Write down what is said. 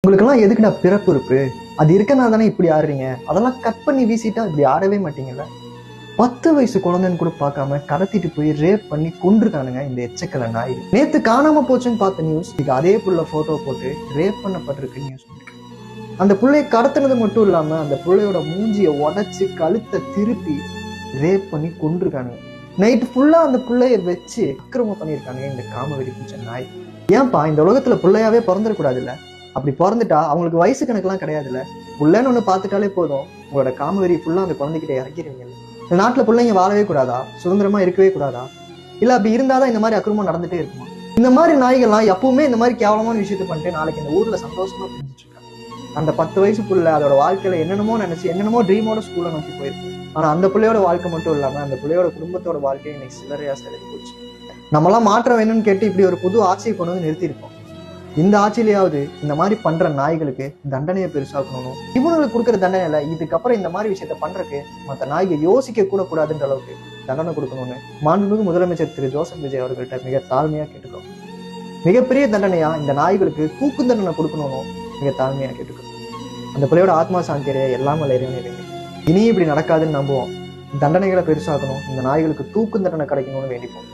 உங்களுக்கெல்லாம் எதுக்குடா பிறப்பு இருக்கு? அது இருக்கனால தானே இப்படி ஆடுறீங்க. அதெல்லாம் கட் பண்ணி வீசிட்டா இப்படி ஆடவே மாட்டீங்கல்ல. 10 வயசு குழந்தைன்னு கூட பார்க்காம கடத்திட்டு போய் ரேப் பண்ணி கொண்டிருக்கானுங்க இந்த எச்சக்கல நாய். நேத்து காணாம போச்சுன்னு பார்த்த நியூஸ் இது அதே புள்ள போட்டோ போட்டு ரேப் பண்ணப்பட்டிருக்கு நியூஸ். அந்த புள்ளைய கடத்தினது மட்டும் இல்லாம அந்த புள்ளையோட மூஞ்சிய உடைச்சு கழுத்தை திருப்பி ரேப் பண்ணி கொண்டிருக்கானுங்க. நைட்டு ஃபுல்லா அந்த புள்ளைய வச்சு அக்கிரமம் பண்ணியிருக்காங்க இந்த காமவெறி பூச்ச நாய். ஏன்பா இந்த உலகத்துல பிள்ளையாவே பிறந்துடக்கூடாது இல்ல? அப்படி பிறந்துட்டா அவங்களுக்கு வயசு கணக்கெல்லாம் கிடையாதுல்ல. புள்ளைன்னு ஒண்ணு பார்த்துட்டாலே போதும் உங்களோட காமவெறி ஃபுல்லா அந்த குழந்தைகிட்ட இறக்கிடுவீங்கல்ல. இந்த நாட்டுல பிள்ளைங்க வாழவே கூடாதா? சுதந்திரமா இருக்கவே கூடாதா? இல்ல அப்படி இருந்தாதான் இந்த மாதிரி அக்கிரமம் நடந்துட்டே இருக்குமா? இந்த மாதிரி நாய்கள்லாம் எப்பவுமே இந்த மாதிரி கேவலமான விஷயத்த பண்ணிட்டு நாளைக்கு இந்த ஊர்ல சந்தோஷமா புரிஞ்சிட்டு இருக்காங்க. அந்த 10 வயசு புள்ள அதோட வாழ்க்கையில என்னென்னமோ நினைச்சு என்னென்னமோ ட்ரீமோட ஸ்கூல்ல நோக்கி போயிருக்கு. ஆனா அந்த பிள்ளையோட வாழ்க்கை மட்டும் இல்லாம அந்த பிள்ளையோட குடும்பத்தோட வாழ்க்கையை இன்னைக்கு சில்லறையா சிலரி போச்சு. நம்மளாம் மாற்றம் வேணும்னு கேட்டு இப்படி ஒரு புது ஆட்சியை கொண்டு வந்து நிறுத்திருக்கோம். இந்த ஆட்சியிலேயாவது இந்த மாதிரி பண்ற நாய்களுக்கு தண்டனையை பெருசாக்கணும். இவங்களுக்கு கொடுக்குற தண்டனையில இதுக்கப்புறம் இந்த மாதிரி விஷயத்த பண்றதுக்கு மற்ற நாய்கள் யோசிக்க கூட கூடாதுன்ற அளவுக்கு தண்டனை கொடுக்கணும்னு மாண்புமிகு முதலமைச்சர் திரு ஜோசப் விஜய் அவர்கள்ட்ட மிக தாழ்மையா கேட்டுக்கிறோம். மிகப்பெரிய தண்டனையா இந்த நாய்களுக்கு தூக்கு தண்டனை கொடுக்கணும்னு மிக தாழ்மையா கேட்டுக்கிறோம். அந்த பிள்ளையோட ஆத்மா சாந்தியடைய எல்லாம் இறைவனே வேண்டி இனி இப்படி நடக்காதுன்னு நம்புவோம். தண்டனைகளை பெருசாக்கணும், இந்த நாய்களுக்கு தூக்கு தண்டனை கிடைக்கணும்னு வேண்டிப்போம்.